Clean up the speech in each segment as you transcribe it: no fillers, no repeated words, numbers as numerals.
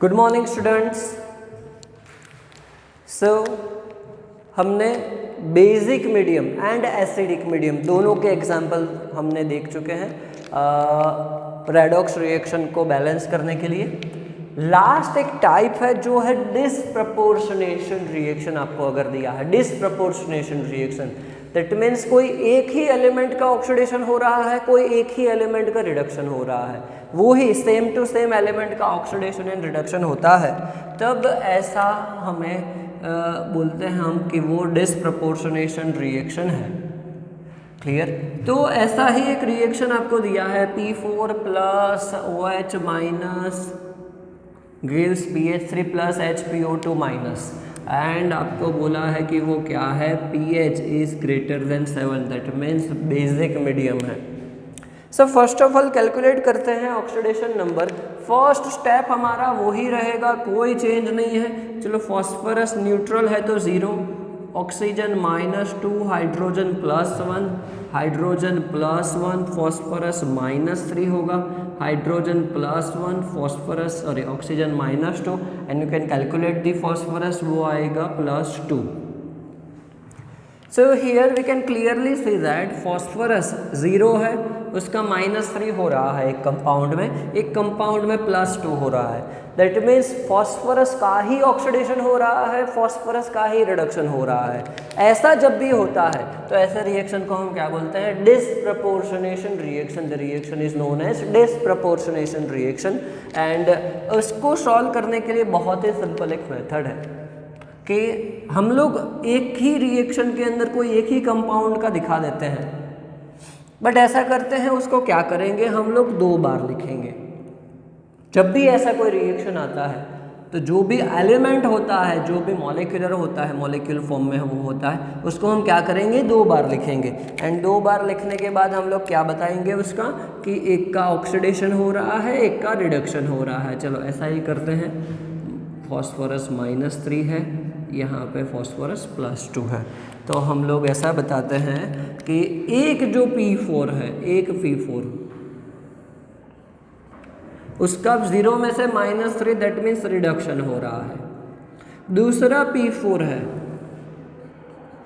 Good morning students. So हमने basic medium and acidic medium दोनों के एग्जाम्पल हमने देख चुके हैं रेडॉक्स रिएक्शन को बैलेंस करने के लिए। लास्ट एक टाइप है जो है डिसप्रपोर्शनेशन रिएक्शन। आपको अगर दिया है डिसप्रपोर्शनेशन रिएक्शन, दैट मीन्स कोई एक ही एलिमेंट का ऑक्सीडेशन हो रहा है, कोई एक ही एलिमेंट का रिडक्शन हो रहा है, वो ही सेम टू सेम एलिमेंट का ऑक्सीडेशन एंड रिडक्शन होता है, तब ऐसा हमें बोलते हैं हम कि वो डिसप्रपोर्शनेशन रिएक्शन है। क्लियर? तो ऐसा ही एक रिएक्शन आपको दिया है P4 plus OH minus gives PH3 plus HPO2 minus, and आपको बोला है कि वो क्या है, pH is greater than 7, that means basic medium है। So first of all calculate करते हैं ऑक्सीडेशन नंबर। फर्स्ट स्टेप हमारा वही रहेगा, कोई चेंज नहीं है। चलो फॉस्फोरस न्यूट्रल है तो 0, ऑक्सीजन -2, हाइड्रोजन +1, हाइड्रोजन +1, फॉस्फोरस -3 होगा, hydrogen +1, phosphorus oxygen -2, and you can calculate the phosphorus, वो आएगा +2। So here we can clearly see that phosphorus 0 है, उसका -3 हो रहा है एक कंपाउंड में, एक कंपाउंड में +2 हो रहा है, दैट मीन्स फॉस्फोरस का ही ऑक्सीडेशन हो रहा है, फॉस्फोरस का ही रिडक्शन हो रहा है। ऐसा जब भी होता है तो ऐसे रिएक्शन को हम क्या बोलते हैं, disproportionation reaction. The reaction is known as disproportionation reaction. And उसको सॉल्व करने के लिए बहुत ही सिंपल एक मेथड है कि हम लोग एक ही रिएक्शन के अंदर कोई एक ही कंपाउंड का दिखा देते हैं, बट ऐसा करते हैं उसको क्या करेंगे, हम लोग 2 बार लिखेंगे। जब भी ऐसा कोई रिएक्शन आता है तो जो भी एलिमेंट होता है, जो भी मॉलिक्यूलर होता है, मॉलिक्यूल फॉर्म में वो होता है, उसको हम क्या करेंगे, 2 बार लिखेंगे। एंड 2 बार लिखने के बाद हम लोग क्या बताएंगे उसका, कि एक का ऑक्सीडेशन हो रहा है, एक का रिडक्शन हो रहा है। चलो ऐसा ही करते हैं। फॉस्फोरस -3 है, यहाँ पे फॉस्फोरस +2 है, तो हम लोग ऐसा बताते हैं कि एक जो P4 है, एक P4 उसका 0 में से -3, दैट मीन्स रिडक्शन हो रहा है। दूसरा P4 है,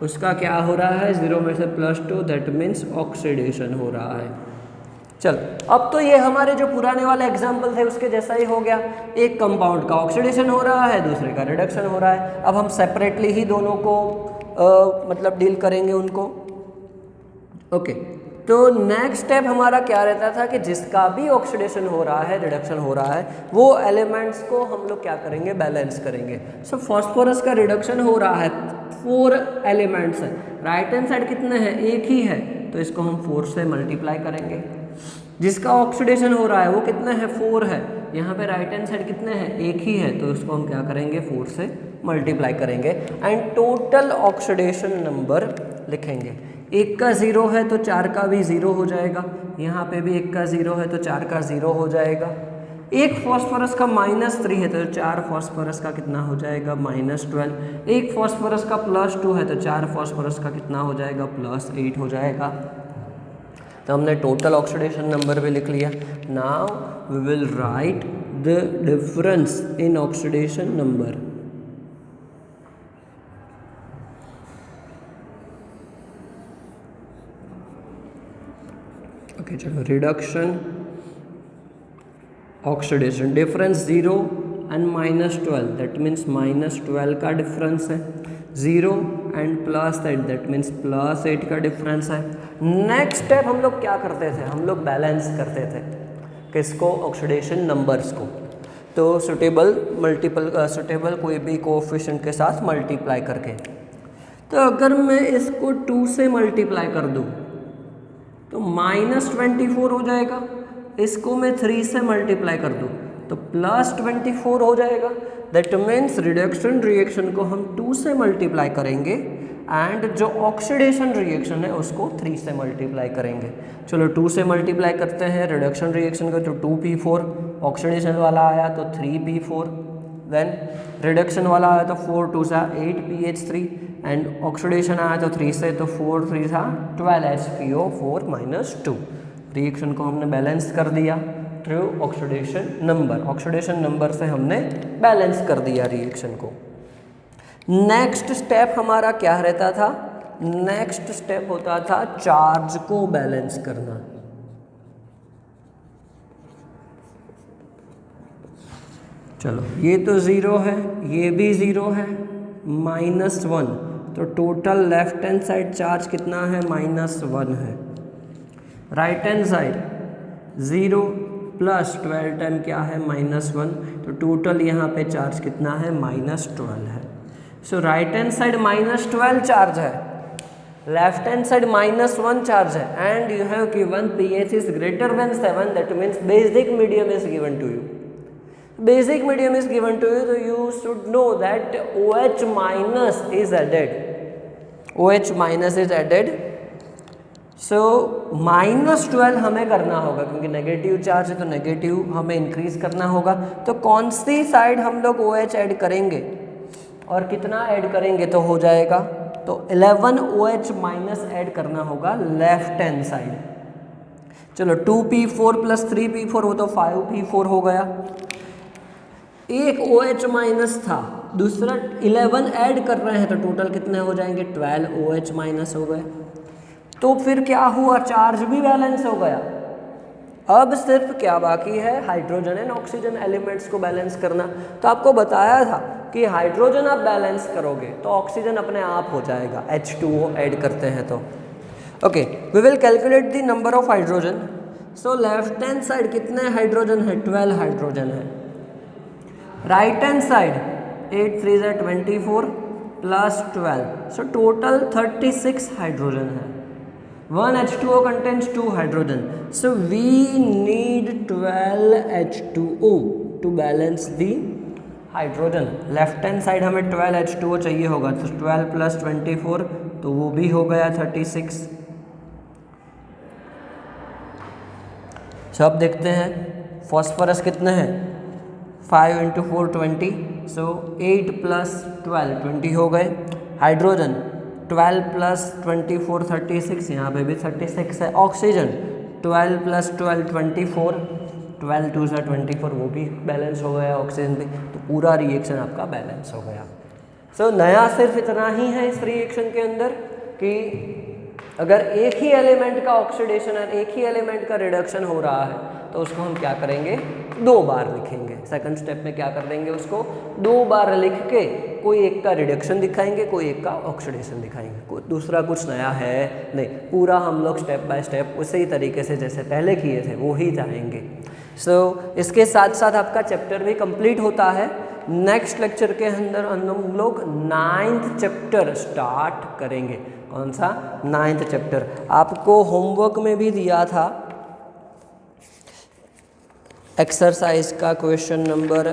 उसका क्या हो रहा है, 0 में से +2, दैट मीन्स ऑक्सीडेशन हो रहा है। चल अब तो ये हमारे जो पुराने वाले एग्जाम्पल थे उसके जैसा ही हो गया। एक कंपाउंड का ऑक्सीडेशन हो रहा है, दूसरे का रिडक्शन हो रहा है। अब हम सेपरेटली ही दोनों को मतलब डील करेंगे उनको। ओके, तो नेक्स्ट स्टेप हमारा क्या रहता था कि जिसका भी ऑक्सीडेशन हो रहा है, रिडक्शन हो रहा है, वो एलिमेंट्स को हम लोग क्या करेंगे, बैलेंस करेंगे। सो फॉस्फोरस का रिडक्शन हो रहा है, 4 एलिमेंट्स है, राइट हैंड साइड कितने हैं, एक ही है, तो इसको हम 4 से मल्टीप्लाई करेंगे। जिसका ऑक्सीडेशन हो रहा है वो कितने हैं, 4 है, यहाँ पे राइट हैंड साइड कितने हैं, एक ही है, तो इसको हम क्या करेंगे, 4 से मल्टीप्लाई करेंगे एंड टोटल ऑक्सीडेशन नंबर लिखेंगे। एक का 0 है तो 4 का भी 0 हो जाएगा, यहाँ पे भी एक का 0 है तो 4 का 0 हो जाएगा। एक फॉस्फोरस का -3 है तो 4 फॉस्फोरस का कितना हो जाएगा, -12। एक फॉस्फोरस का +2 है तो 4 फॉस्फोरस का कितना हो जाएगा, +8 हो जाएगा। तो हमने टोटल ऑक्सीडेशन नंबर भी लिख लिया। Now we will write the difference in oxidation number. Okay चलो, reduction, oxidation, difference 0 and -12, that means -12 का डिफरेंस है, 0 एंड +8, दैट मीन्स +8 का डिफरेंस है। नेक्स्ट स्टेप हम लोग क्या करते थे, हम लोग बैलेंस करते थे किसको, ऑक्सीडेशन नंबर्स को। तो सुटेबल कोई भी कोएफिशिएंट के साथ मल्टीप्लाई करके। तो अगर मैं इसको 2 से मल्टीप्लाई कर दूँ तो -24 हो जाएगा, इसको मैं 3 से मल्टीप्लाई कर दूँ तो +24 हो जाएगा। दैट मीन्स रिडक्शन रिएक्शन को हम 2 से मल्टीप्लाई करेंगे एंड जो ऑक्सीडेशन रिएक्शन है उसको 3 से मल्टीप्लाई करेंगे। चलो 2 से मल्टीप्लाई करते हैं रिडक्शन रिएक्शन को, तो 2P4, ऑक्सीडेशन वाला आया तो 3P4, देन रिडक्शन वाला आया तो 4 2 सा 8PH3 एंड ऑक्सीडेशन आया तो 3 से, तो 4 3 सा 12 HPO4 -2। रिएक्शन को हमने बैलेंस कर दिया। Through oxidation number. Oxidation number से हमने बैलेंस कर दिया रिएक्शन को। नेक्स्ट स्टेप हमारा क्या रहता था? नेक्स्ट स्टेप होता था चार्ज को बैलेंस करना। चलो ये तो ज़ीरो है, ये भी ज़ीरो है, -1, तो total left hand side charge कितना है? -1 है। राइट हैंड साइड 0 + 12 टाइम क्या है? -1, तो टोटल यहाँ पे चार्ज कितना है? -12 है। सो राइट हैंड साइड -12 चार्ज है, लेफ्ट हैंड साइड -1 चार्ज है, and you have given pH is greater than 7, that means basic medium is given to you. Basic medium is given to you, so you should know that OH minus is added. OH minus is added. So -12 हमें करना होगा क्योंकि negative charge है, तो negative हमें increase करना होगा। तो कौन सी साइड हम लोग OH ऐड करेंगे और कितना ऐड करेंगे तो हो जाएगा? तो 11 OH माइनस ऐड करना होगा लेफ्ट हैंड साइड। चलो 2p4 + 3p4 हो तो 5p4 हो गया। एक OH माइनस था, दूसरा 11 ऐड कर रहे हैं, तो टोटल कितने हो जाएंगे? 12 OH माइनस हो गए। तो फिर क्या हुआ? चार्ज भी बैलेंस हो गया। अब सिर्फ क्या बाकी है? हाइड्रोजन एंड ऑक्सीजन एलिमेंट्स को बैलेंस करना। तो आपको बताया था कि हाइड्रोजन आप बैलेंस करोगे तो ऑक्सीजन अपने आप हो जाएगा, H2O ऐड करते हैं तो। Okay, we will calculate the number of hydrogen. So left hand side कितने हाइड्रोजन है? 12 हाइड्रोजन है। Right hand side 8 3 = 24 + 12, so total 36 hydrogen है। 1 H2O contains 2 hydrogen, so we need 12 H2O to balance the hydrogen. Left hand side हमें 12 H2O चाहिए होगा, तो 12 + 24 तो वो भी हो गया 36। सब देखते हैं फॉस्फोरस कितने हैं? 5 × 4 20, सो 8 + 12 20 हो गए। हाइड्रोजन 12 + 24 36, यहाँ पे भी 36 है। ऑक्सीजन 12 + 12 24, 12 2 = 24, वो भी बैलेंस हो गया ऑक्सीजन भी। तो पूरा रिएक्शन आपका बैलेंस हो गया। सो नया सिर्फ इतना ही है इस रिएक्शन के अंदर कि अगर एक ही एलिमेंट का ऑक्सीडेशन और एक ही एलिमेंट का रिडक्शन हो रहा है तो उसको हम क्या करेंगे? 2 बार लिखेंगे। सेकंड स्टेप में क्या कर देंगे? उसको 2 बार लिख के कोई एक का रिडक्शन दिखाएंगे, कोई एक का ऑक्सीडेशन दिखाएंगे। कोई दूसरा कुछ नया है नहीं, पूरा हम लोग स्टेप बाय स्टेप उसी ही तरीके से जैसे पहले किए थे वो ही जाएंगे। सो इसके साथ साथ आपका चैप्टर भी कंप्लीट होता है। नेक्स्ट लेक्चर के अंदर हम लोग 9th चैप्टर स्टार्ट करेंगे। कौन सा? 9th chapter. आपको होमवर्क में भी दिया था एक्सरसाइज का क्वेश्चन नंबर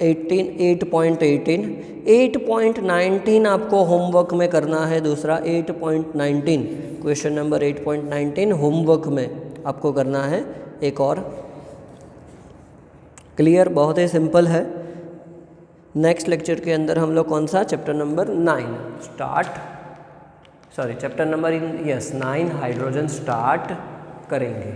8.18, 8.19 आपको होमवर्क में करना है। दूसरा 8.19, क्वेश्चन नंबर 8.19 होमवर्क में आपको करना है एक और। क्लियर? बहुत ही सिंपल है। नेक्स्ट लेक्चर के अंदर हम लोग कौन सा? Chapter number 9 chapter number 9 hydrogen start करेंगे।